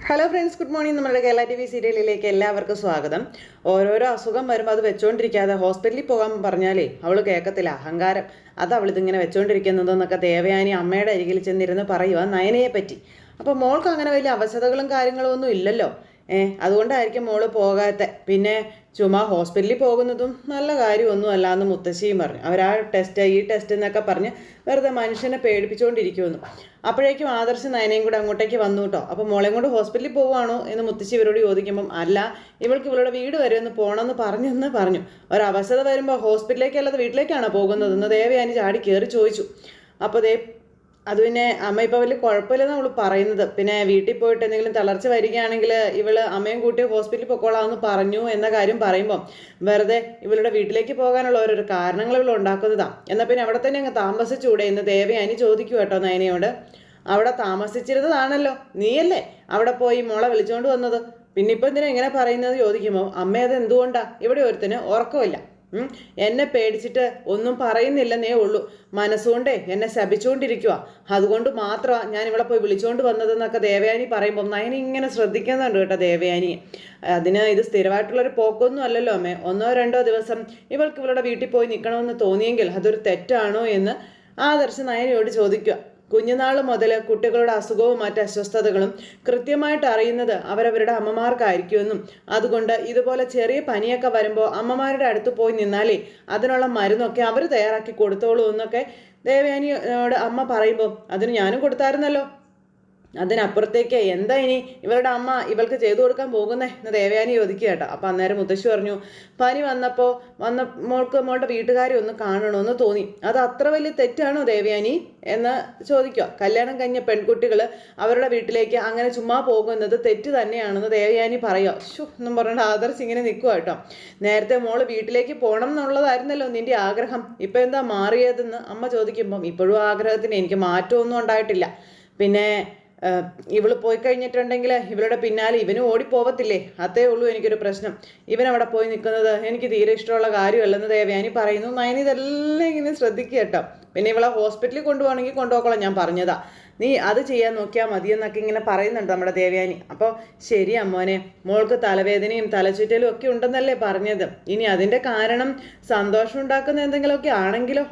Hello friends, good morning. നമ്മുടെ Kerala TV സീരിയലിലേക്ക് എല്ലാവർക്കും സ്വാഗതം. ഓരോരോ അസുഖം വരുമ്പോൾ അത് വെച്ചോണ്ടിരിക്കാതെ ഹോസ്പിറ്റലിൽ പോകാൻ പറഞ്ഞാലേ അവൾ കേൾക്കത്തില്ല. അഹങ്കാരം. അത് അവളിതിങ്ങനെ വെച്ചോണ്ടിരിക്കുന്നതെന്നൊക്കെ ദേവയാനി അമ്മയുടെ അരികിൽ ചെന്നിരുന്ന് പറയുക നയനയെ പറ്റി. അപ്പോൾ മോൾക്ക് അങ്ങനെ വലിയ അവശതകളും കാര്യങ്ങളും ഒന്നും ഇല്ലല്ലോ. അതുകൊണ്ടായിരിക്കും മോള് പോകാത്ത. പിന്നെ ചുമ്മാ ഹോസ്പിറ്റലിൽ പോകുന്നതും നല്ല കാര്യമൊന്നും അല്ലാന്ന് മുത്തശ്ശിയും പറഞ്ഞു. അവരാ ഈ ടെസ്റ്റ് എന്നൊക്കെ പറഞ്ഞ് വെറുതെ മനുഷ്യനെ പേടിപ്പിച്ചുകൊണ്ടിരിക്കുമെന്ന്. അപ്പോഴേക്കും ആദർശ് നയനയും കൂടെ അങ്ങോട്ടേക്ക് വന്നു കേട്ടോ. അപ്പോൾ മോളെയും കൊണ്ട് ഹോസ്പിറ്റലിൽ പോവുകയാണോ എന്ന് മുത്തശ്ശി ഇവരോട് ചോദിക്കുമ്പം അല്ല, ഇവളുടെ വീട് വരെ ഒന്ന് പോകണമെന്ന് പറഞ്ഞു. ഒരവശത വരുമ്പോൾ ഹോസ്പിറ്റലിലേക്ക് അല്ലാതെ വീട്ടിലേക്കാണോ പോകുന്നതെന്ന് ദേവയാനി ചാടി കയറി ചോദിച്ചു. അപ്പോൾ അത് പിന്നെ അമ്മ ഇപ്പോൾ വലിയ കുഴപ്പമില്ലെന്ന് അവൾ പറയുന്നത്. പിന്നെ വീട്ടിൽ പോയിട്ട് എന്തെങ്കിലും തളർച്ച വരികയാണെങ്കിൽ ഇവള് അമ്മയും കൂട്ടി ഹോസ്പിറ്റലിൽ പൊക്കോളാമെന്ന് പറഞ്ഞു എന്ന കാര്യം പറയുമ്പം വെറുതെ ഇവളുടെ വീട്ടിലേക്ക് പോകാനുള്ള ഓരോരോ കാരണങ്ങൾ ഇവൾ ഉണ്ടാക്കുന്നതാണ്. എന്നാൽ പിന്നെ അവിടെ തന്നെ അങ്ങ് താമസിച്ചൂടെ എന്ന് ദേവയാനി ചോദിക്കൂ കേട്ടോ നയനയോട്. അവിടെ താമസിച്ചിരുന്നതാണല്ലോ, നീയല്ലേ അവിടെ പോയി മോളെ വിളിച്ചുകൊണ്ട് വന്നത്. പിന്നെ ഇപ്പം എന്തിനാ ഇങ്ങനെ പറയുന്നത് ചോദിക്കുമ്പോൾ അമ്മ അത് എന്തുകൊണ്ടാ, ഇവിടെ ഒരുത്തിന് ഉറക്കമില്ല, എന്നെ പേടിച്ചിട്ട് ഒന്നും പറയുന്നില്ലെന്നേ ഉള്ളൂ, മനസ്സുകൊണ്ടേ എന്നെ ശപിച്ചുകൊണ്ടിരിക്കുക, അതുകൊണ്ട് മാത്രമാണ് ഞാൻ ഇവിടെ പോയി വിളിച്ചുകൊണ്ട് വന്നതെന്നൊക്കെ ദേവയാനി പറയുമ്പോൾ നയന ഇങ്ങനെ ശ്രദ്ധിക്കുന്നുണ്ട് കേട്ടോ ദേവയാനി. അതിന് ഇത് സ്ഥിരമായിട്ടുള്ളൊരു പോക്കൊന്നും അല്ലല്ലോ അമ്മേ. 1-2 ദിവസം ഇവൾക്ക് ഇവളുടെ വീട്ടിൽ പോയി നിൽക്കണമെന്ന് തോന്നിയെങ്കിൽ അതൊരു തെറ്റാണോ എന്ന് ആദർശ് നയനയോട് ചോദിക്കുക. കുഞ്ഞുനാൾ മുതൽ കുട്ടികളുടെ അസുഖവും മറ്റ് അസ്വസ്ഥതകളും കൃത്യമായിട്ട് അറിയുന്നത് അവരവരുടെ അമ്മമാർക്കായിരിക്കുമെന്നും അതുകൊണ്ട് ഇതുപോലെ ചെറിയ പനിയൊക്കെ വരുമ്പോൾ അമ്മമാരുടെ അടുത്ത് പോയി നിന്നാലേ അതിനുള്ള മരുന്നൊക്കെ അവർ തയ്യാറാക്കി കൊടുത്തോളൂ എന്നൊക്കെ ദേവയാനിയോട് അമ്മ പറയുമ്പോൾ അതിന് ഞാനും കൊടുത്തായിരുന്നല്ലോ. അതിനപ്പുറത്തേക്ക് എന്താ ഇനി ഇവരുടെ അമ്മ ഇവൾക്ക് ചെയ്തു കൊടുക്കാൻ പോകുന്നേ എന്ന് ദേവയാനി ചോദിക്കുക കേട്ടോ. അപ്പം അന്നേരം മുത്തശ്ശി പറഞ്ഞു, പനി മോളുടെ വീട്ടുകാരെ ഒന്ന് കാണണമെന്ന് തോന്നി, അത് അത്ര വലിയ തെറ്റാണോ ദേവയാനി എന്ന് ചോദിക്കുക. കല്യാണം കഴിഞ്ഞ പെൺകുട്ടികൾ അവരുടെ വീട്ടിലേക്ക് അങ്ങനെ ചുമ്മാ പോകുന്നത് തെറ്റ് തന്നെയാണെന്ന് ദേവയാനി പറയുക. എന്നും പറഞ്ഞിട്ട് ആദർശ് ഇങ്ങനെ നിൽക്കുക കേട്ടോ. നേരത്തെ മോള് വീട്ടിലേക്ക് പോകണം എന്നുള്ളതായിരുന്നല്ലോ നിന്റെ ആഗ്രഹം, ഇപ്പം എന്താ മാറിയതെന്ന് അമ്മ ചോദിക്കുമ്പം ഇപ്പോഴും ആഗ്രഹത്തിന് എനിക്ക് മാറ്റമൊന്നും ഉണ്ടായിട്ടില്ല. പിന്നെ ഇവള് പോയി കഴിഞ്ഞിട്ടുണ്ടെങ്കിൽ ഇവളുടെ പിന്നാലെ ഇവനും ഓടിപ്പോവത്തില്ലേ, അതേ ഉള്ളൂ എനിക്കൊരു പ്രശ്നം. ഇവനവിടെ പോയി നിൽക്കുന്നത് എനിക്ക് തീരെ ഇഷ്ടമുള്ള കാര്യമല്ലെന്ന് ദേവയാനി പറയുന്നു. നയനി ഇതെല്ലാം ഇങ്ങനെ ശ്രദ്ധിക്കുക കേട്ടോ. പിന്നെ ഇവളെ ഹോസ്പിറ്റലിൽ കൊണ്ടുപോകണമെങ്കിൽ കൊണ്ടുപോക്കോളാം, ഞാൻ പറഞ്ഞതാ, നീ അത് ചെയ്യാൻ നോക്കിയാൽ മതിയെന്നൊക്കെ ഇങ്ങനെ പറയുന്നുണ്ട് നമ്മുടെ ദേവയാനി. അപ്പോൾ ശരി അമ്മോനെ, മോൾക്ക് തലവേദനയും തലചുറ്റലും ഒക്കെ ഉണ്ടെന്നല്ലേ പറഞ്ഞത്, ഇനി അതിൻ്റെ കാരണം സന്തോഷം ഉണ്ടാക്കുന്ന എന്തെങ്കിലുമൊക്കെ ആണെങ്കിലോ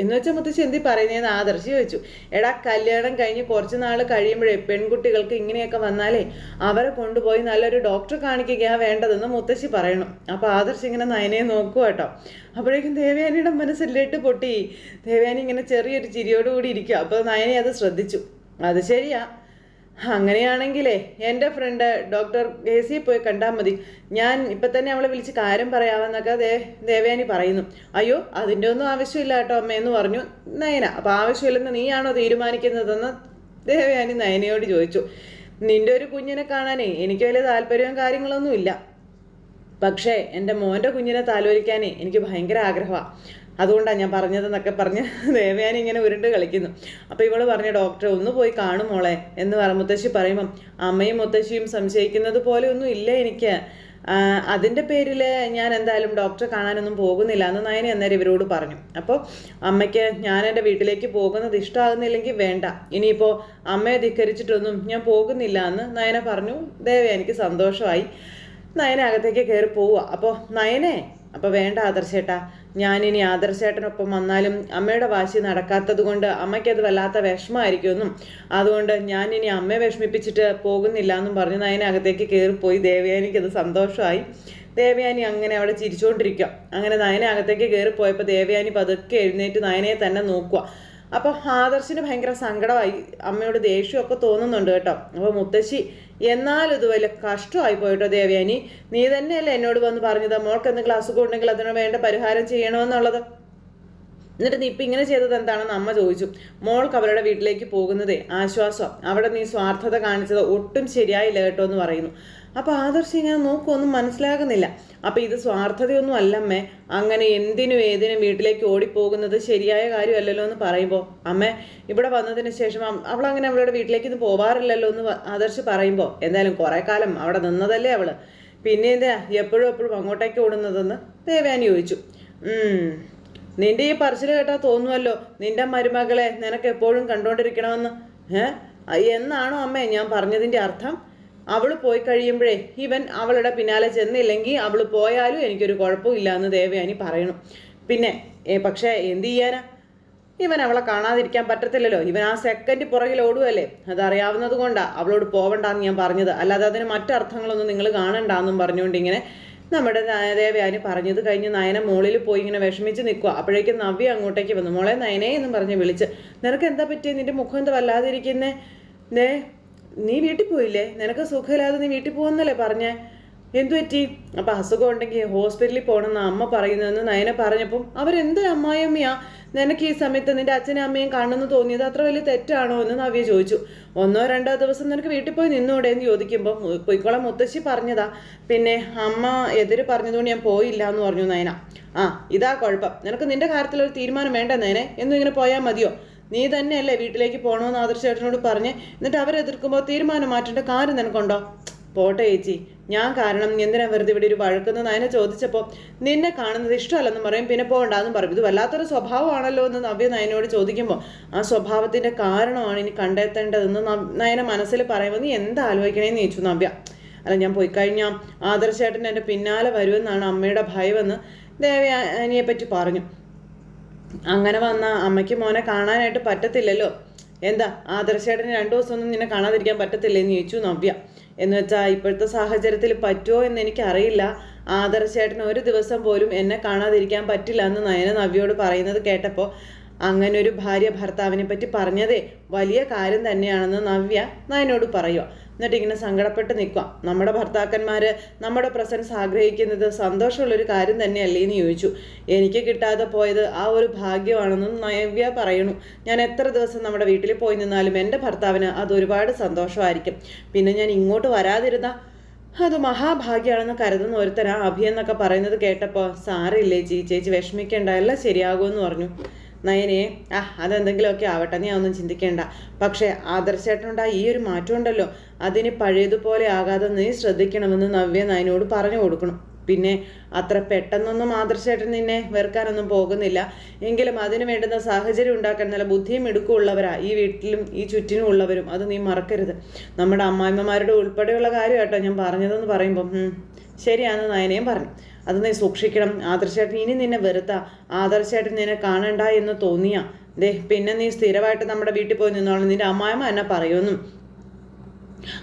എന്ന് വെച്ചാൽ മുത്തശ്ശി എന്തി പറയുന്നതെന്ന് ആദർശി ചോദിച്ചു. എടാ, കല്യാണം കഴിഞ്ഞ് കുറച്ച് നാൾ കഴിയുമ്പോഴേ പെൺകുട്ടികൾക്ക് ഇങ്ങനെയൊക്കെ വന്നാലേ അവരെ കൊണ്ടുപോയി നല്ലൊരു ഡോക്ടറെ കാണിക്കുകയാണ് വേണ്ടതെന്ന് മുത്തശ്ശി പറയണം. അപ്പോൾ ആദർശി ഇങ്ങനെ നയനയെ നോക്കുക കേട്ടോ. അപ്പോഴേക്കും ദേവയാനിയുടെ മനസ്സിലിട്ട് പൊട്ടി. ദേവയാനി ഇങ്ങനെ ചെറിയൊരു ചിരിയോടുകൂടി ഇരിക്കുക. അപ്പോൾ നയനെ അത് ശ്രദ്ധിച്ചു. അത് ശരിയാ, അങ്ങനെയാണെങ്കിലേ എൻ്റെ ഫ്രണ്ട് ഡോക്ടർ ഗേസിയെ പോയി കണ്ടാൽ മതി, ഞാൻ ഇപ്പം തന്നെ അവളെ വിളിച്ച് കാര്യം പറയാമെന്നൊക്കെ ദേവയാനി പറയുന്നു. അയ്യോ, അതിൻ്റെ ഒന്നും ആവശ്യമില്ല കേട്ടോ അമ്മയെന്ന് പറഞ്ഞു നയന. അപ്പോൾ ആവശ്യമില്ലെന്ന് നീയാണോ തീരുമാനിക്കുന്നതെന്ന് ദേവയാനി നയനയോട് ചോദിച്ചു. നിൻ്റെ ഒരു കുഞ്ഞിനെ കാണാനേ എനിക്ക് വലിയ താല്പര്യവും കാര്യങ്ങളൊന്നും ഇല്ല, പക്ഷേ എൻ്റെ മോൻ്റെ കുഞ്ഞിനെ താലോലിക്കാനേ എനിക്ക് ഭയങ്കര ആഗ്രഹമാണ്, അതുകൊണ്ടാണ് ഞാൻ പറഞ്ഞതെന്നൊക്കെ പറഞ്ഞ് ദേവയാനി ഇങ്ങനെ ഉരുണ്ട് കളിക്കുന്നു. അപ്പോൾ ഇവള് പറഞ്ഞ ഡോക്ടറെ ഒന്ന് പോയി കാണും മോളെ എന്ന് മുത്തശ്ശി പറയുമ്പം അമ്മയും മുത്തശ്ശിയും സംശയിക്കുന്നത് പോലെ ഒന്നും ഇല്ല എനിക്ക്, അതിൻ്റെ പേരിൽ ഞാൻ എന്തായാലും ഡോക്ടറെ കാണാനൊന്നും പോകുന്നില്ല എന്ന് നയന അന്നേരം ഇവരോട് പറഞ്ഞു. അപ്പോൾ അമ്മയ്ക്ക് ഞാൻ എൻ്റെ വീട്ടിലേക്ക് പോകുന്നത് ഇഷ്ടമാകുന്നില്ലെങ്കിൽ വേണ്ട, ഇനിയിപ്പോൾ അമ്മയെ ധിക്കരിച്ചിട്ടൊന്നും ഞാൻ പോകുന്നില്ല എന്ന് നയന പറഞ്ഞു. ദേവയാനിക്ക് സന്തോഷമായി. നയന അകത്തേക്ക് കയറി പോവുക. അപ്പോൾ നയനെ, അപ്പോൾ വേണ്ട ആദർശേട്ടാ, ഞാനിനി ആദർശേട്ടനൊപ്പം വന്നാലും അമ്മയുടെ വാശി നടക്കാത്തത് കൊണ്ട് അമ്മയ്ക്കത് വല്ലാത്ത വിഷമമായിരിക്കുമെന്നും അതുകൊണ്ട് ഞാനിനി അമ്മയെ വിഷമിപ്പിച്ചിട്ട് പോകുന്നില്ല എന്നും പറഞ്ഞ് നയന അകത്തേക്ക് കയറിപ്പോയി. ദേവയാനിക്ക് അത് സന്തോഷമായി. ദേവയാനി അങ്ങനെ അവിടെ ചിരിച്ചുകൊണ്ടിരിക്കുക. അങ്ങനെ നയന അകത്തേക്ക് കയറിപ്പോയപ്പോൾ ദേവയാനി പതുക്കെ എഴുന്നേറ്റ് നയനയെ തന്നെ നോക്കുക. അപ്പോൾ ആദർശിന് ഭയങ്കര സങ്കടമായി, അമ്മയോട് ദേഷ്യമൊക്കെ തോന്നുന്നുണ്ട് കേട്ടോ. അപ്പോൾ മുത്തശ്ശി, എന്നാലും ഇത് വലിയ കഷ്ടമായി പോയിട്ടോ ദേവയാനി, നീ തന്നെയല്ലേ എന്നോട് വന്ന് പറഞ്ഞത് മോൾക്ക് എന്തെങ്കിലും അസുഖം ഉണ്ടെങ്കിൽ അതിന് വേണ്ട പരിഹാരം ചെയ്യണമെന്നുള്ളത്, എന്നിട്ട് നീ ഇപ്പം ഇങ്ങനെ ചെയ്തത് എന്താണെന്ന് അമ്മ ചോദിച്ചു. മോൾക്ക് അവരുടെ വീട്ടിലേക്ക് പോകുന്നതേ ആശ്വാസം, അവിടെ നീ സ്വാർത്ഥത കാണിച്ചത് ഒട്ടും ശരിയായില്ല കേട്ടോ എന്ന് പറയുന്നു. അപ്പോൾ ആദർശം ഇങ്ങനെ നോക്കുമൊന്നും മനസ്സിലാകുന്നില്ല. അപ്പോൾ ഇത് സ്വാർത്ഥതയൊന്നും അല്ലമ്മേ, അങ്ങനെ എന്തിനും ഏതിനും വീട്ടിലേക്ക് ഓടിപ്പോകുന്നത് ശരിയായ കാര്യമല്ലല്ലോ എന്ന് പറയുമ്പോൾ അമ്മേ, ഇവിടെ വന്നതിന് ശേഷം അവളങ്ങനെ അവളുടെ വീട്ടിലേക്ക് ഇത് പോവാറില്ലല്ലോ എന്ന് ആദർശ് പറയുമ്പോൾ എന്തായാലും കുറേ കാലം അവിടെ നിന്നതല്ലേ അവള്, പിന്നെ എന്താ എപ്പോഴും അങ്ങോട്ടേക്ക് ഓടുന്നതെന്ന് ദേവയാനി ചോദിച്ചു. നിന്റെ ഈ പറച്ചിൽ കേട്ടാൽ തോന്നുമല്ലോ നിന്റെ മരുമകളെ നിനക്ക് എപ്പോഴും കണ്ടുകൊണ്ടിരിക്കണമെന്ന്. എന്നാണോ അമ്മേ ഞാൻ പറഞ്ഞതിൻ്റെ അർത്ഥം? അവൾ പോയി കഴിയുമ്പോഴേ ഇവൻ അവളുടെ പിന്നാലെ ചെന്നില്ലെങ്കിൽ അവൾ പോയാലും എനിക്കൊരു കുഴപ്പമില്ല എന്ന് ദേവയാനി പറയണം. പിന്നെ പക്ഷേ എന്ത് ചെയ്യാനാ, ഇവൻ അവളെ കാണാതിരിക്കാൻ പറ്റത്തില്ലല്ലോ. ഇവൻ ആ സെക്കൻഡ് പുറകിൽ ഓടുകയല്ലേ. അതറിയാവുന്നത് കൊണ്ടാണ് അവളോട് പോവണ്ടെന്ന് ഞാൻ പറഞ്ഞത്. അല്ലാതെ അതിന് മറ്റർത്ഥങ്ങളൊന്നും നിങ്ങൾ കാണണ്ടെന്നും പറഞ്ഞുകൊണ്ട് ഇങ്ങനെ നമ്മുടെ ദേവയാനി പറഞ്ഞത് കഴിഞ്ഞ് നയന മുകളിൽ പോയി ഇങ്ങനെ വിഷമിച്ച് നിൽക്കുക. അപ്പോഴേക്കും നവ്യ അങ്ങോട്ടേക്ക് വന്നു. മോളെ നയനേ എന്നും പറഞ്ഞ് വിളിച്ച്, നിനക്ക് എന്താ പറ്റിയത്? നിന്റെ മുഖം എന്താ വല്ലാതിരിക്കുന്നേ? നീ വീട്ടിൽ പോയില്ലേ? നിനക്ക് സുഖമില്ലാതെ നീ വീട്ടിൽ പോകുന്നല്ലേ പറഞ്ഞേ? എന്തു പറ്റി? അപ്പം അസുഖം ഉണ്ടെങ്കിൽ ഹോസ്പിറ്റലിൽ പോകണമെന്ന് അമ്മ പറയുന്നതെന്ന് നയന പറഞ്ഞപ്പം അവരെന്ത് അമ്മായിയമ്മയാ നിനക്ക് ഈ സമയത്ത് നിന്റെ അച്ഛനും അമ്മയും കാണുമെന്ന് തോന്നിയത് അത്ര വലിയ തെറ്റാണോ എന്ന് നവ്യ ചോദിച്ചു. 1-2 ദിവസം നിനക്ക് വീട്ടിൽ പോയി നിന്നൂടെ എന്ന് ചോദിക്കുമ്പോൾ പൊയ്ക്കോളാം മുത്തശ്ശി പറഞ്ഞതാ, പിന്നെ അമ്മ എതിര് പറഞ്ഞതുകൊണ്ട് ഞാൻ പോയില്ല എന്ന് പറഞ്ഞു നയന. ഇതാ കുഴപ്പം, നിനക്ക് നിന്റെ കാര്യത്തിൽ ഒരു തീരുമാനം വേണ്ട നേനെ എന്നും ഇങ്ങനെ പോയാൽ മതിയോ? നീ തന്നെയല്ലേ വീട്ടിലേക്ക് പോകണമെന്ന് ആദർശേട്ടനോട് പറഞ്ഞ്, എന്നിട്ട് അവരെതിർക്കുമ്പോൾ തീരുമാനം മാറ്റേണ്ട കാര്യം നിനക്കുണ്ടോ? പോട്ടെ ചേച്ചി, ഞാൻ കാരണം എന്തിനാ വെറുതെ ഇവിടെ ഒരു വഴക്കെന്ന് നയന ചോദിച്ചപ്പോൾ നിന്നെ കാണുന്നത് ഇഷ്ടമല്ലെന്ന് പറയും, പിന്നെ പോകണ്ടെന്ന് പറയും. ഇത് വല്ലാത്തൊരു സ്വഭാവമാണല്ലോ എന്ന് നവ്യ നയനോട് ചോദിക്കുമ്പോൾ ആ സ്വഭാവത്തിൻ്റെ കാരണമാണ് ഇനി കണ്ടെത്തേണ്ടതെന്ന് നയന മനസ്സിൽ പറയുമ്പോൾ നീ എന്താ ആലോചിക്കണേന്ന് ചോദിച്ചു നവ്യ. അല്ല, ഞാൻ പോയി കഴിഞ്ഞാൽ ആദർശേട്ടൻ എൻ്റെ പിന്നാലെ വരുമെന്നാണ് അമ്മയുടെ ഭയമെന്ന് ദേവയാനിയെ പറ്റി പറഞ്ഞു. അങ്ങനെ വന്ന അമ്മയ്ക്ക് മോനെ കാണാനായിട്ട് പറ്റത്തില്ലല്ലോ. എന്താ ആദർശേട്ടന് 2 ദിവസമൊന്നും നിന്നെ കാണാതിരിക്കാൻ പറ്റത്തില്ലെന്ന് ചോദിച്ചു നവ്യ. എന്ന് വെച്ചാൽ ഇപ്പോഴത്തെ സാഹചര്യത്തിൽ പറ്റുമോ എന്ന് എനിക്കറിയില്ല. ആദർശേട്ടന് 1 ദിവസം പോലും എന്നെ കാണാതിരിക്കാൻ പറ്റില്ല എന്ന് നയന നവ്യയോട് പറയുന്നത് കേട്ടപ്പോൾ അങ്ങനെ ഒരു ഭാര്യ ഭർത്താവിനെ പറ്റി പറഞ്ഞതേ വലിയ കാര്യം തന്നെയാണെന്ന് നവ്യ നയനോട് പറയുക. എന്നിട്ട് ഇങ്ങനെ സങ്കടപ്പെട്ട് നിൽക്കുക. നമ്മുടെ ഭർത്താക്കന്മാർ നമ്മുടെ പ്രസൻസ് ആഗ്രഹിക്കുന്നത് സന്തോഷമുള്ളൊരു കാര്യം തന്നെയല്ലേ എന്ന് ചോദിച്ചു. എനിക്ക് കിട്ടാതെ പോയത് ആ ഒരു ഭാഗ്യമാണെന്നും നവ്യ പറയണു. ഞാൻ എത്ര ദിവസം നമ്മുടെ വീട്ടിൽ പോയി നിന്നാലും എൻ്റെ ഭർത്താവിന് അത് ഒരുപാട് സന്തോഷമായിരിക്കും. പിന്നെ ഞാൻ ഇങ്ങോട്ട് വരാതിരുന്ന അത് മഹാഭാഗ്യമാണെന്ന് കരുതുന്ന ഒരുത്തരാ അഭിയെന്നൊക്കെ പറയുന്നത് കേട്ടപ്പോൾ സാറില്ലേ ചേച്ചി വിഷമിക്കേണ്ട, എല്ലാം ശരിയാകുമെന്ന് പറഞ്ഞു. നയനെ അതെന്തെങ്കിലുമൊക്കെ ആവട്ടെ, നീ ഒന്നും ചിന്തിക്കേണ്ട. പക്ഷേ ആദർശേട്ടനുണ്ടായ ഈ ഒരു മാറ്റം ഉണ്ടല്ലോ, അതിന് പഴയതുപോലെ ആകാതെ നീ ശ്രദ്ധിക്കണമെന്ന് നവ്യ നയനോട് പറഞ്ഞു കൊടുക്കണം. പിന്നെ അത്ര പെട്ടെന്നൊന്നും ആദർശേട്ടൻ നിന്നെ വെറുക്കാനൊന്നും പോകുന്നില്ല. എങ്കിലും അതിന് വേണ്ടുന്ന സാഹചര്യം ഉണ്ടാക്കാൻ നല്ല ബുദ്ധിയും മിടുക്കുള്ളവരാ ഈ വീട്ടിലും ഈ ചുറ്റിനും ഉള്ളവരും. അത് നീ മറക്കരുത്. നമ്മുടെ അമ്മായിമ്മമാരുടെ ഉൾപ്പെടെയുള്ള കാര്യം കേട്ടോ ഞാൻ പറഞ്ഞതെന്ന് പറയുമ്പം ശരിയാണെന്ന് നയനയും പറഞ്ഞു. അത് നീ സൂക്ഷിക്കണം. ആദർശേട്ടൻ ഇനി നിന്നെ വെറുത്താ ആദർശേട്ടൻ നിന്നെ കാണണ്ട എന്ന് തോന്നിയാ പിന്നെ നീ സ്ഥിരമായിട്ട് നമ്മുടെ വീട്ടിൽ പോയി നിന്നോളാം, നിന്റെ അമ്മായിമ്മ എന്നെ പറയുമെന്നും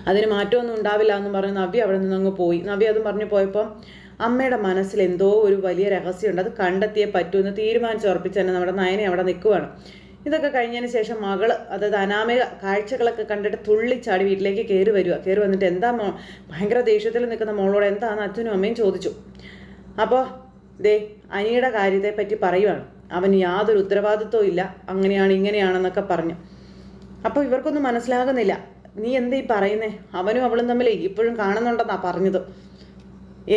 അതിന് മാറ്റമൊന്നും ഉണ്ടാവില്ല എന്ന് പറഞ്ഞ് നവ്യ അവിടെ നിന്നങ്ങ് പോയി. നവ്യ അതും പറഞ്ഞു പോയപ്പോൾ അമ്മയുടെ മനസ്സിൽ എന്തോ ഒരു വലിയ രഹസ്യമുണ്ട്, അത് കണ്ടെത്തിയേ പറ്റുമെന്ന് തീരുമാനിച്ചുറപ്പിച്ച് തന്നെ നമ്മുടെ നയനെ അവിടെ നിൽക്കുവാണ്. ഇതൊക്കെ കഴിഞ്ഞതിന് ശേഷം മകള്, അതായത് അനാമിക കാഴ്ചകളൊക്കെ കണ്ടിട്ട് തുള്ളിച്ചാടി വീട്ടിലേക്ക് കയറി വന്നിട്ട് എന്താ ഭയങ്കര ദേഷ്യത്തിൽ നിൽക്കുന്ന മോളോട് എന്താണെന്ന് അച്ഛനും അമ്മയും ചോദിച്ചു. അപ്പോൾ അനിയുടെ കാര്യത്തെ പറ്റി പറയുവാണ്. അവന് യാതൊരു ഉത്തരവാദിത്വവും ഇല്ല, അങ്ങനെയാണ് ഇങ്ങനെയാണെന്നൊക്കെ പറഞ്ഞു. അപ്പോൾ ഇവർക്കൊന്നും മനസ്സിലാകുന്നില്ല. നീ എന്താ ഈ പറയുന്നേ? അവനും അവളും തമ്മിൽ ഇപ്പോഴും കാണുന്നുണ്ടെന്നാണ് പറഞ്ഞത്.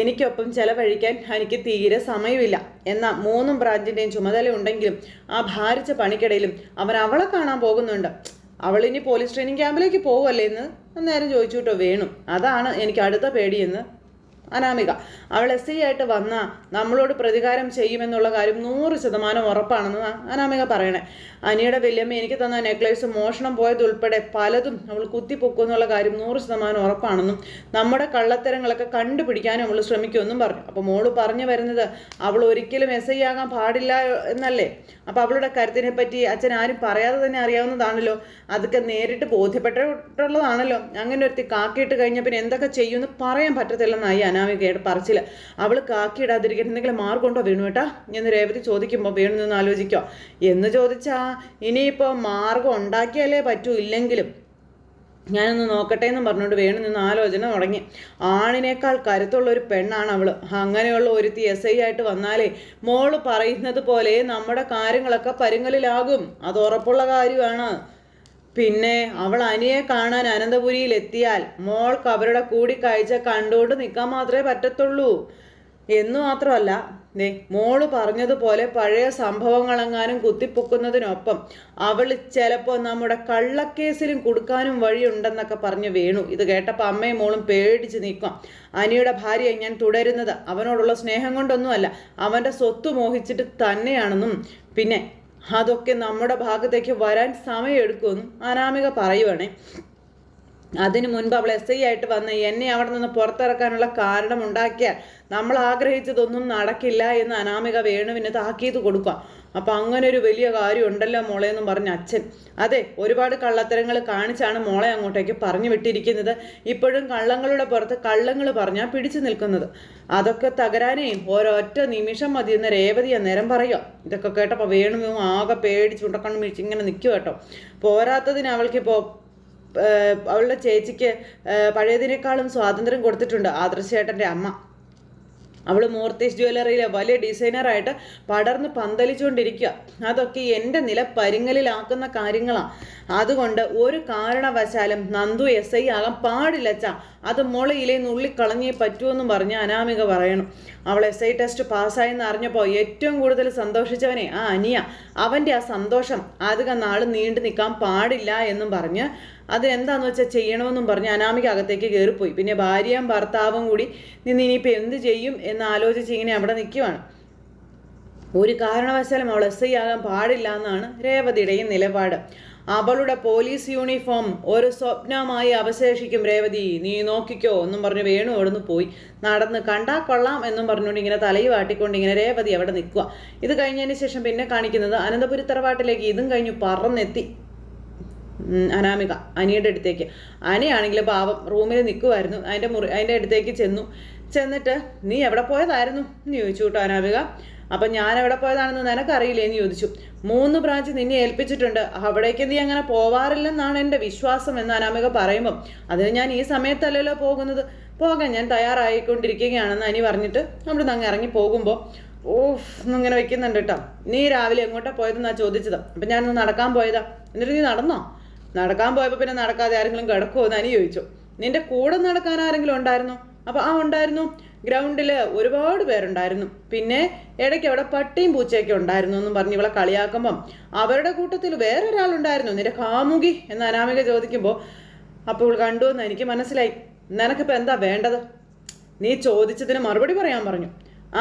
എനിക്കൊപ്പം ചെലവഴിക്കാൻ എനിക്ക് തീരെ സമയമില്ല. എന്നാൽ 3 ബ്രാഞ്ചിൻ്റെയും ചുമതല ഉണ്ടെങ്കിലും ആ ഭാരിച്ച പണിക്കിടയിലും അവൻ അവളെ കാണാൻ പോകുന്നുണ്ട്. അവളിനി പോലീസ് ട്രെയിനിങ് ക്യാമ്പിലേക്ക് പോവുമല്ലേ എന്ന് അന്നേരം ചോദിച്ചു കേട്ടോ വേണു. അതാണ് എനിക്ക് അടുത്ത പേടിയെന്ന് അനാമിക. അവൾ SI ആയിട്ട് വന്നാൽ നമ്മളോട് പ്രതികാരം ചെയ്യുമെന്നുള്ള കാര്യം 100% ഉറപ്പാണെന്ന് അനാമിക പറയണേ. അനിയുടെ വല്യമ്മ എനിക്ക് തന്ന നെക്ലേസ് മോഷണം പോയതുൾപ്പെടെ പലതും അവൾ കുത്തിപ്പൊക്കുമെന്നുള്ള കാര്യം 100% ഉറപ്പാണെന്നും നമ്മുടെ കള്ളത്തരങ്ങളൊക്കെ കണ്ടുപിടിക്കാനും അവൾ ശ്രമിക്കുമെന്നും പറഞ്ഞു. അപ്പോൾ മോള് പറഞ്ഞു വരുന്നത് അവൾ ഒരിക്കലും SI ആകാൻ പാടില്ല എന്നല്ലേ? അപ്പോൾ അവളുടെ കരുത്തിനെ പറ്റി അച്ഛൻ ആരും പറയാതെ തന്നെ അറിയാവുന്നതാണല്ലോ, അതൊക്കെ നേരിട്ട് ബോധ്യപ്പെട്ടിട്ടുള്ളതാണല്ലോ. അങ്ങനെ ഒരുത്തി കാക്കിയിട്ട് കഴിഞ്ഞ പിന്നെ എന്തൊക്കെ ചെയ്യുമെന്ന് പറയാൻ പറ്റത്തില്ലെന്നായി അനാമികയുടെ പറച്ചിൽ. അവൾ കാക്കിയിടാതിരിക്കാൻ എന്തെങ്കിലും മാർഗമുണ്ടോ വേണു കേട്ടാ എന്ന് രേവതി ചോദിക്കുമ്പോൾ വേണു നിന്ന് ആലോചിക്കോ എന്ന് ചോദിച്ചാ ഇനിയിപ്പോൾ മാർഗം ഉണ്ടാക്കിയാലേ പറ്റൂ, ഇല്ലെങ്കിലും ഞാനൊന്ന് നോക്കട്ടെ എന്ന് പറഞ്ഞുകൊണ്ട് വേണു നിന്ന് ആലോചന തുടങ്ങി. ആണിനേക്കാൾ കരുത്തുള്ള ഒരു പെണ്ണാണ് അവൾ. അങ്ങനെയുള്ള ഒരുത്തി SI ആയിട്ട് വന്നാലേ മോള് പറയുന്നത് പോലെ നമ്മുടെ കാര്യങ്ങളൊക്കെ പരുങ്ങലിലാകും, അത് ഉറപ്പുള്ള കാര്യമാണ്. പിന്നെ അവൾ അനിയെ കാണാൻ അനന്തപുരിയിൽ എത്തിയാൽ മോൾക്ക് അവരുടെ കൂടിക്കാഴ്ച കണ്ടുകൊണ്ട് നിൽക്കാൻ മാത്രമേ പറ്റത്തുള്ളൂ. എന്നു മാത്രമല്ല മോള് പറഞ്ഞതുപോലെ പഴയ സംഭവങ്ങളെങ്ങാനും കുത്തിപ്പൊക്കുന്നതിനൊപ്പം അവൾ ചിലപ്പോൾ നമ്മുടെ കള്ളക്കേസിലും കൊടുക്കാനും വഴിയുണ്ടെന്നൊക്കെ പറഞ്ഞ് വേണു. ഇത് കേട്ടപ്പോൾ അമ്മയും മോളും പേടിച്ച് നിൽക്കാം. അനിയുടെ ഭാര്യയെ ഞാൻ തുടരുന്നത് അവനോടുള്ള സ്നേഹം കൊണ്ടൊന്നുമല്ല, അവൻ്റെ സ്വത്ത് മോഹിച്ചിട്ട് തന്നെയാണെന്നും പിന്നെ അതൊക്കെ നമ്മുടെ ഭാഗത്തേക്ക് വരാൻ സമയമെടുക്കുമെന്നും അനാമിക പറയുവാണേ. അതിനു മുൻപ് അവൾ എസ് ഐ ആയിട്ട് വന്ന് എന്നെ അവിടെ നിന്ന് പുറത്തിറക്കാനുള്ള കാരണം ഉണ്ടാക്കിയാൽ നമ്മൾ ആഗ്രഹിച്ചതൊന്നും നടക്കില്ല എന്ന് അനാമിക വേണുവിന് താക്കീത് കൊടുക്കുക. അപ്പം അങ്ങനെ ഒരു വലിയ കാര്യം ഉണ്ടല്ലോ മോളെ എന്നും പറഞ്ഞ അച്ഛൻ. അതെ, ഒരുപാട് കള്ളത്തരങ്ങൾ കാണിച്ചാണ് മോളെ അങ്ങോട്ടേക്ക് പറഞ്ഞു വിട്ടിരിക്കുന്നത്. ഇപ്പോഴും കള്ളങ്ങളുടെ പുറത്ത് കള്ളങ്ങൾ പറഞ്ഞാൽ പിടിച്ചു നിൽക്കുന്നത്. അതൊക്കെ തകരാനേ ഒരൊറ്റ നിമിഷം മതി എന്ന് രേവതി അന്നേരം പറയുക. ഇതൊക്കെ കേട്ടപ്പോൾ വേണുവും ആകെ പേടിച്ച് ഉണ്ടക്കണ്ണം വീഴ്ച ഇങ്ങനെ നിൽക്കുക കേട്ടോ. പോരാത്തതിന് അവൾക്കിപ്പോൾ അവളുടെ ചേച്ചിക്ക് പഴയതിനേക്കാളും സ്വാതന്ത്ര്യം കൊടുത്തിട്ടുണ്ട് ആദർശേട്ടൻ്റെ അമ്മ. അവൾ മൂർത്തീസ് ജ്വല്ലറിയിലെ വലിയ ഡിസൈനറായിട്ട് പടർന്ന് പന്തലിച്ചുകൊണ്ടിരിക്കുക. അതൊക്കെ എൻ്റെ നില പരിങ്ങലിലാക്കുന്ന കാര്യങ്ങളാണ്. അതുകൊണ്ട് ഒരു കാരണവശാലും നന്ദു എസ് ഐ ആകാൻ പാടില്ലച്ചാ. അത് മുളയിലെ നുള്ളിക്കളഞ്ഞേ പറ്റുമെന്നും പറഞ്ഞ് അനാമിക പറയണം. അവൾ എസ് ഐ ടെസ്റ്റ് പാസ്സായെന്ന് അറിഞ്ഞപ്പോൾ ഏറ്റവും കൂടുതൽ സന്തോഷിച്ചവനെ ആ അനിയ. അവൻ്റെ ആ സന്തോഷം അധികം നാൾ നീണ്ടു നിൽക്കാൻ പാടില്ല എന്നും പറഞ്ഞ് അതെന്താണെന്ന് വെച്ചാൽ ചെയ്യണമെന്നും പറഞ്ഞ് അനാമിക അകത്തേക്ക് കയറിപ്പോയി. പിന്നെ ഭാര്യയും ഭർത്താവും കൂടി നിന്ന് ഇനിയിപ്പോൾ എന്ത് ചെയ്യും എന്ന് ആലോചിച്ച് ഇങ്ങനെ അവിടെ നിൽക്കുവാണ്. ഒരു കാരണവശാലും അവൾ എസ് ഐ ആകാൻ പാടില്ല എന്നാണ് രേവതിയുടെയും നിലപാട്. അവളുടെ പോലീസ് യൂണിഫോം ഒരു സ്വപ്നമായി അവശേഷിക്കും രേവതി, നീ നോക്കിക്കോ എന്നും പറഞ്ഞ് വേണു അവിടുന്ന് പോയി. നടന്ന് കണ്ടാൽ കൊള്ളാം എന്നും പറഞ്ഞുകൊണ്ട് ഇങ്ങനെ തലയിൽ വാട്ടിക്കൊണ്ട് ഇങ്ങനെ രേവതി അവിടെ നിൽക്കുക. ഇത് കഴിഞ്ഞതിന് ശേഷം പിന്നെ കാണിക്കുന്നത് അനന്തപുരി തറവാട്ടിലേക്ക് ഇതും കഴിഞ്ഞു പറന്നെത്തി അനാമിക അനിയുടെ അടുത്തേക്ക്. അനിയാണെങ്കിൽ പാവം റൂമിൽ നിൽക്കുമായിരുന്നു. അതിൻ്റെ അടുത്തേക്ക് ചെന്നിട്ട് നീ എവിടെ പോയതായിരുന്നു എന്ന് ചോദിച്ചു കേട്ടോ അനാമിക. അപ്പം ഞാൻ എവിടെ പോയതാണെന്ന് നിനക്കറിയില്ലേ എന്ന് ചോദിച്ചു. 3 ബ്രാഞ്ച് നിന്നെ ഏൽപ്പിച്ചിട്ടുണ്ട്, അവിടേക്ക് നീ അങ്ങനെ പോവാറില്ലെന്നാണ് എൻ്റെ വിശ്വാസം എന്ന് അനാമിക പറയുമ്പം അതിന് ഞാൻ ഈ സമയത്തല്ലല്ലോ പോകുന്നത്, പോകാൻ ഞാൻ തയ്യാറായിക്കൊണ്ടിരിക്കുകയാണെന്ന് അനി പറഞ്ഞിട്ട് അവിടെ നിന്ന് അങ്ങ് ഇറങ്ങി പോകുമ്പോൾ ഇങ്ങനെ വെക്കുന്നുണ്ട് കേട്ടോ. നീ രാവിലെ എങ്ങോട്ടാണ് പോയതെന്നാണ് ചോദിച്ചത്. അപ്പം ഞാനൊന്ന് നടക്കാൻ പോയതാ. എന്നിട്ട് നീ നടന്നോ? നടക്കാൻ പോയപ്പോൾ പിന്നെ നടക്കാതെ ആരെങ്കിലും കിടക്കുമോ എന്ന് അനി ചോദിച്ചു. നിന്റെ കൂടെ നടക്കാൻ ആരെങ്കിലും ഉണ്ടായിരുന്നോ? അപ്പം ഉണ്ടായിരുന്നു, ഗ്രൗണ്ടിൽ ഒരുപാട് പേരുണ്ടായിരുന്നു. പിന്നെ ഇടയ്ക്ക് അവിടെ പട്ടിയും പൂച്ചയൊക്കെ ഉണ്ടായിരുന്നു എന്നും പറഞ്ഞ് ഇവളെ കളിയാക്കുമ്പം അവരുടെ കൂട്ടത്തിൽ വേറൊരാളുണ്ടായിരുന്നു, നിന്റെ കാമുകി എന്ന് അനാമിക ചോദിക്കുമ്പോൾ അപ്പോൾ ഇവൾ കണ്ടു എന്ന് എനിക്ക് മനസ്സിലായി. നിനക്കിപ്പോൾ എന്താ വേണ്ടത്? നീ ചോദിച്ചതിന് മറുപടി പറയാൻ പറഞ്ഞു.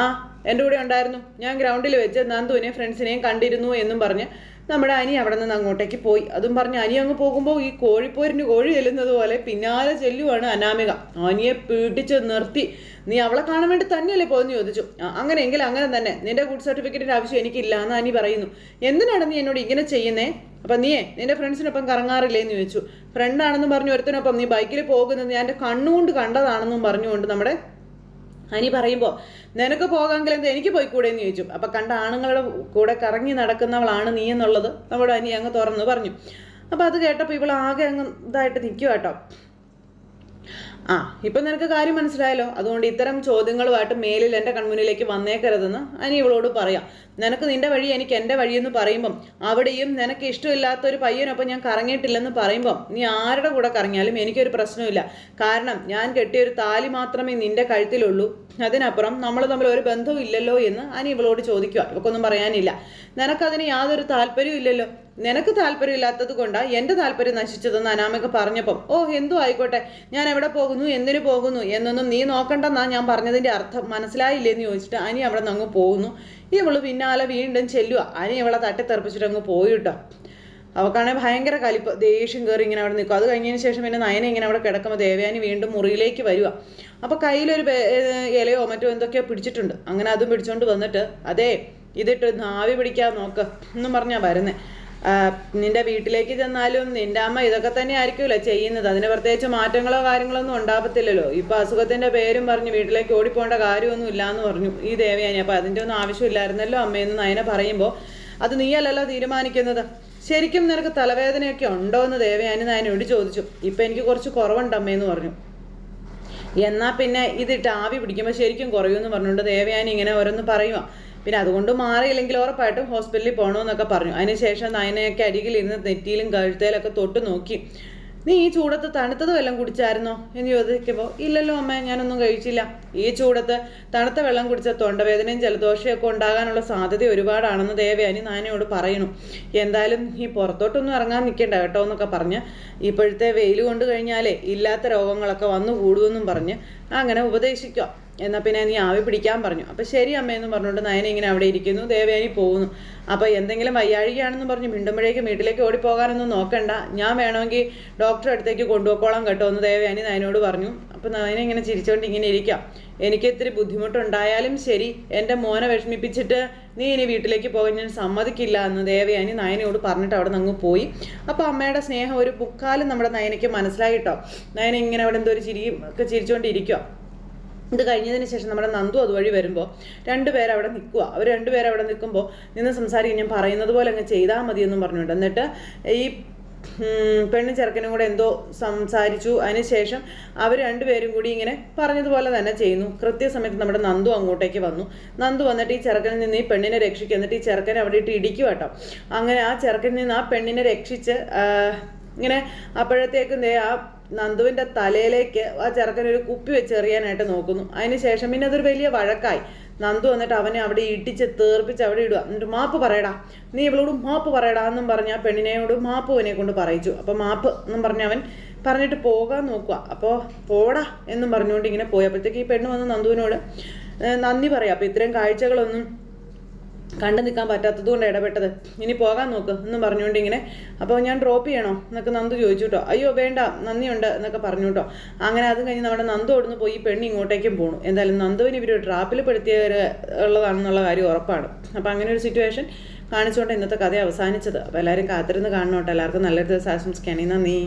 എൻ്റെ കൂടെ ഉണ്ടായിരുന്നു, ഞാൻ ഗ്രൗണ്ടിൽ വെച്ച് നന്ദുവിനെയും ഫ്രണ്ട്സിനെയും കണ്ടിരുന്നു എന്നും പറഞ്ഞ് നമ്മുടെ അനി അവിടെ നിന്ന് അങ്ങോട്ടേക്ക് പോയി. അതും പറഞ്ഞ് അനി അങ്ങ് പോകുമ്പോൾ ഈ കോഴിപ്പോരിന് കോഴി ചെല്ലുന്നത് പോലെ പിന്നാലെ ചെല്ലുവാണ് അനാമിക. അനിയെ പിടിച്ച് നിർത്തി. നീ അവളെ കാണാൻ വേണ്ടി തന്നെയല്ലേ പോയെന്ന് ചോദിച്ചു. അങ്ങനെയെങ്കിൽ അങ്ങനെ തന്നെ, നിന്റെ ഗുഡ് സർട്ടിഫിക്കറ്റിൻ്റെ ആവശ്യം എനിക്കില്ല എന്ന് അനി പറയുന്നു. എന്തിനാണ് നീ എന്നോട് ഇങ്ങനെ ചെയ്യുന്നേ? അപ്പം നീയേ നിന്റെ ഫ്രണ്ട്സിനൊപ്പം കറങ്ങാറില്ലേ എന്ന് ചോദിച്ചു. ഫ്രണ്ടാണെന്നും പറഞ്ഞു ഒരുത്തനൊപ്പം നീ ബൈക്കിൽ പോകുന്നത് ഞാൻ എൻ്റെ കണ്ണുകൊണ്ട് കണ്ടതാണെന്നും പറഞ്ഞുകൊണ്ട് നമ്മുടെ അനി പറയുമ്പോൾ നിനക്ക് പോകാമെങ്കിൽ എന്താ എനിക്ക് പോയിക്കൂടെ എന്ന് ചോദിച്ചു. അപ്പം കണ്ട ആണുങ്ങളുടെ കൂടെ കറങ്ങി നടക്കുന്നവളാണ് നീ എന്നുള്ളത് നമ്മുടെ അനി അങ്ങ് തുറന്ന് പറഞ്ഞു. അപ്പം അത് കേട്ടപ്പോൾ ഇവൾ ആകെ അങ്ങ് ഇതായിട്ട് നിൽക്കുക കേട്ടോ. ഇപ്പം നിനക്ക് കാര്യം മനസ്സിലായല്ലോ, അതുകൊണ്ട് ഇത്തരം ചോദ്യങ്ങളുമായിട്ട് മേലിൽ എൻ്റെ കൺമുന്നിലേക്ക് വന്നേക്കരുതെന്ന് അനി ഇവളോട് പറയാം. നിനക്ക് നിൻ്റെ വഴി എനിക്ക് എൻ്റെ വഴിയെന്ന് പറയുമ്പം അവിടെയും നിനക്ക് ഇഷ്ടമില്ലാത്തൊരു പയ്യനൊപ്പം ഞാൻ കറങ്ങിയിട്ടില്ലെന്ന് പറയുമ്പം നീ ആരുടെ കൂടെ കറങ്ങിയാലും എനിക്കൊരു പ്രശ്നമില്ല. കാരണം ഞാൻ കെട്ടിയൊരു താലി മാത്രമേ നിൻ്റെ കഴുത്തിലുള്ളൂ, അതിനപ്പുറം നമ്മൾ തമ്മിൽ ഒരു ബന്ധവും ഇല്ലല്ലോ എന്ന് അനി ഇവളോട് ചോദിക്കുക. ഇവക്കൊന്നും പറയാനില്ല. നിനക്കതിന് യാതൊരു താല്പര്യവും ഇല്ലല്ലോ, നിനക്ക് താല്പര്യമില്ലാത്തത് കൊണ്ടാണ് എൻ്റെ താല്പര്യം നശിച്ചതെന്ന് അനാമിക പറഞ്ഞപ്പം എന്തോ ആയിക്കോട്ടെ, ഞാൻ എവിടെ പോകുന്നു എന്തിനു പോകുന്നു എന്നൊന്നും നീ നോക്കണ്ടെന്നാ ഞാൻ പറഞ്ഞതിൻ്റെ അർത്ഥം, മനസ്സിലായില്ലേന്ന് ചോദിച്ചിട്ട് അനി അവിടെ നിന്ന് അങ്ങ് പോകുന്നു. ഇവള് പിന്നാലെ വീണ്ടും ചെല്ലുക. അനി ഇവളെ തട്ടിത്തെറിപ്പിച്ചിട്ട് അങ്ങ് പോയിട്ടോ. അവൾക്കാണെങ്കിൽ ഭയങ്കര കലിപ്പ്, ദേഷ്യം കയറി ഇങ്ങനെ അവിടെ നിൽക്കും. അത് കഴിഞ്ഞതിന് ശേഷം പിന്നെ നയന ഇങ്ങനെ അവിടെ കിടക്കുമ്പോൾ ദേവയാനി വീണ്ടും മുറിയിലേക്ക് വരിക. അപ്പോൾ കയ്യിലൊരു ഇലയോ മറ്റോ എന്തൊക്കെയോ പിടിച്ചിട്ടുണ്ട്. അങ്ങനെ അതും പിടിച്ചോണ്ട് വന്നിട്ട് അതെ ഇതിട്ട് ആവി പിടിക്കാൻ നോക്ക് എന്നും പറഞ്ഞാൽ വരുന്നത്. നിന്റെ വീട്ടിലേക്ക് ചെന്നാലും നിന്റെ അമ്മ ഇതൊക്കെ തന്നെ ആയിരിക്കുമല്ലോ ചെയ്യുന്നത്, അതിന് പ്രത്യേകിച്ച് മാറ്റങ്ങളോ കാര്യങ്ങളൊന്നും ഉണ്ടാകത്തില്ലല്ലോ. ഇപ്പം അസുഖത്തിൻ്റെ പേരും പറഞ്ഞ് വീട്ടിലേക്ക് ഓടിപ്പോകേണ്ട കാര്യമൊന്നും ഇല്ലയെന്ന് പറഞ്ഞു ഈ ദേവയാനി. അപ്പോൾ അതിൻ്റെ ഒന്നും ആവശ്യമില്ലായിരുന്നല്ലോ അമ്മയെന്ന് നയന പറയുമ്പോൾ അത് നീയല്ലല്ലോ തീരുമാനിക്കുന്നത്. ശരിക്കും നിനക്ക് തലവേദനയൊക്കെ ഉണ്ടോ എന്ന് ദേവയാനി നയനോട് ചോദിച്ചു. ഇപ്പം എനിക്ക് കുറച്ച് കുറവുണ്ട് അമ്മയെന്ന് പറഞ്ഞു. എന്നാൽ പിന്നെ ഇതിട്ട് ആവി പിടിക്കുമ്പോൾ ശരിക്കും കുറയുമെന്ന് പറഞ്ഞുകൊണ്ട് ദേവയാനി ഇങ്ങനെ ഓരോന്ന് പറയുക. പിന്നെ അതുകൊണ്ട് മാറിയില്ലെങ്കിൽ ഉറപ്പായിട്ടും ഹോസ്പിറ്റലിൽ പോകണമെന്നൊക്കെ പറഞ്ഞു. അതിനുശേഷം നയനയൊക്കെ അരികിലിരുന്ന് നെറ്റിയിലും കഴുത്തേലൊക്കെ തൊട്ട് നോക്കി. നീ ഈ ചൂടത്ത് തണുത്തത് വല്ലതും കുടിച്ചായിരുന്നോ എന്ന് ചോദിക്കുമ്പോൾ ഇല്ലല്ലോ അമ്മ, ഞാനൊന്നും കഴിച്ചില്ല. ഈ ചൂടത്ത് തണുത്ത വെള്ളം കുടിച്ച തൊണ്ടവേദനയും ജലദോഷമൊക്കെ ഉണ്ടാകാനുള്ള സാധ്യത ഒരുപാടാണെന്ന് ദേവയാനി നയനയോട് പറയണു. എന്തായാലും ഈ പുറത്തോട്ടൊന്നും ഇറങ്ങാൻ നിൽക്കണ്ട കേട്ടോ എന്നൊക്കെ പറഞ്ഞ് ഇപ്പോഴത്തെ വെയിൽ കൊണ്ട് കഴിഞ്ഞാലേ ഇല്ലാത്ത രോഗങ്ങളൊക്കെ വന്നു കൂടുമെന്നും പറഞ്ഞ് അങ്ങനെ ഉപദേശിക്കുക. എന്നാൽ പിന്നെ നീ ആവി പിടിക്കാൻ പറഞ്ഞു. അപ്പം ശരി അമ്മയെന്നും പറഞ്ഞുകൊണ്ട് നയന ഇങ്ങനെ അവിടെ ഇരിക്കുന്നു. ദേവയാനി പോകുന്നു. അപ്പോൾ എന്തെങ്കിലും വയ്യാഴികയാണെന്ന് പറഞ്ഞ് മിണ്ടുമ്പോഴേക്കും വീട്ടിലേക്ക് ഓടിപ്പോകാനൊന്നും നോക്കണ്ട, ഞാൻ വേണമെങ്കിൽ ഡോക്ടറെ അടുത്തേക്ക് കൊണ്ടുപോയിക്കോളാം കേട്ടോ എന്ന് ദേവയാനി നയനോട് പറഞ്ഞു. അപ്പോൾ നയന ഇങ്ങനെ ചിരിച്ചുകൊണ്ട് ഇങ്ങനെ ഇരിക്കാം. എനിക്ക് ഇത്തിരി ബുദ്ധിമുട്ടുണ്ടായാലും ശരി, എൻ്റെ മോനെ വിഷമിപ്പിച്ചിട്ട് നീ ഇനി വീട്ടിലേക്ക് പോകാൻ ഞാൻ സമ്മതിക്കില്ല എന്ന് ദേവയാനി നയനയോട് പറഞ്ഞിട്ട് അവിടെ നിന്ന് പോയി. അപ്പോൾ അമ്മയുടെ സ്നേഹം ഒരു മുക്കാലും നമ്മുടെ നയനയ്ക്ക് മനസ്സിലായിട്ടോ. നയന ഇങ്ങനെ അവിടെ എന്തോ ഒരു ചിരിയും ഒക്കെ ചിരിച്ചുകൊണ്ടിരിക്കുക. ഇത് കഴിഞ്ഞതിന് ശേഷം നമ്മുടെ നന്ദു അതുവഴി വരുമ്പോൾ രണ്ടുപേരവിടെ നിൽക്കുക. അവർ രണ്ടുപേരവിടെ നിൽക്കുമ്പോൾ നിന്ന് സംസാരിക്കും, ഞാൻ പറയുന്നത് പോലെ അങ്ങ് ചെയ്താൽ മതിയെന്നും പറഞ്ഞുകൊണ്ട്. എന്നിട്ട് ഈ പെണ്ണും ചെറുക്കനും കൂടെ എന്തോ സംസാരിച്ചു. അതിനുശേഷം അവർ രണ്ടുപേരും കൂടി ഇങ്ങനെ പറഞ്ഞതുപോലെ തന്നെ ചെയ്യുന്നു. കൃത്യസമയത്ത് നമ്മുടെ നന്ദു അങ്ങോട്ടേക്ക് വന്നു. നന്ദു വന്നിട്ട് ഈ ചെറുക്കനിൽ നിന്ന് ഈ പെണ്ണിനെ രക്ഷിക്കുക. എന്നിട്ട് ഈ ചെറുക്കനെ അവിടെ ഇട്ട് ഇടിക്കുക കേട്ടോ. അങ്ങനെ ആ ചെറുക്കനിൽ നിന്ന് ആ പെണ്ണിനെ രക്ഷിച്ച് ഇങ്ങനെ അപ്പോഴത്തേക്കും ആ നന്ദുവിൻ്റെ തലയിലേക്ക് ആ ചെറുക്കനൊരു കുപ്പി വെച്ചെറിയാനായിട്ട് നോക്കുന്നു. അതിനുശേഷം പിന്നെ അതൊരു വലിയ വഴക്കായി. നന്ദു വന്നിട്ട് അവനെ അവിടെ ഇടിച്ച് തീർപ്പിച്ച് അവിടെ ഇടുക. എന്നിട്ട് മാപ്പ് പറയടാ, നീ ഇവളോട് മാപ്പ് പറയടാ എന്നും പറഞ്ഞ് ആ പെണ്ണിനെയോട് മാപ്പ് അവനെ കൊണ്ട് പറയിച്ചു. അപ്പോൾ മാപ്പ് എന്നും പറഞ്ഞ് അവൻ പറഞ്ഞിട്ട് പോകാൻ നോക്കുക. അപ്പോൾ പോടാ എന്നും പറഞ്ഞുകൊണ്ട് ഇങ്ങനെ പോയപ്പോഴത്തേക്ക് ഈ പെണ്ണ് വന്ന് നന്ദുവിനോട് നന്ദി പറയാം. അപ്പോൾ ഇത്രയും കാഴ്ചകളൊന്നും കണ്ടു നിൽക്കാൻ പറ്റാത്തത് കൊണ്ട് ഇടപെട്ടത്, ഇനി പോകാൻ നോക്ക് എന്നും പറഞ്ഞുകൊണ്ട് ഇങ്ങനെ. അപ്പോൾ ഞാൻ ഡ്രോപ്പ് ചെയ്യണോ എന്നൊക്കെ നന്ദു ചോദിച്ചു കേട്ടോ. അയ്യോ വേണ്ട, നന്ദിയുണ്ട് എന്നൊക്കെ പറഞ്ഞു കേട്ടോ. അങ്ങനെ അതും കഴിഞ്ഞ് നമ്മുടെ നന്ദു ഓടുന്ന് പോയി പെണ്ണ് ഇങ്ങോട്ടേക്കും പോണു. എന്തായാലും നന്ദുവിന് ഇവർ ട്രാപ്പിൽ പെടുത്തിയവർ ഉള്ളതാണെന്നുള്ള കാര്യം ഉറപ്പാണ്. അപ്പോൾ അങ്ങനെ ഒരു സിറ്റുവേഷൻ കാണിച്ചുകൊണ്ട് ഇന്നത്തെ കഥ അവസാനിച്ചത്. അപ്പോൾ എല്ലാവരും കാത്തിരുന്ന് കാണണം കേട്ടോ. എല്ലാവർക്കും നല്ലൊരു ദിവസം ആശംസിക്കുകയാണ്. നന്ദി.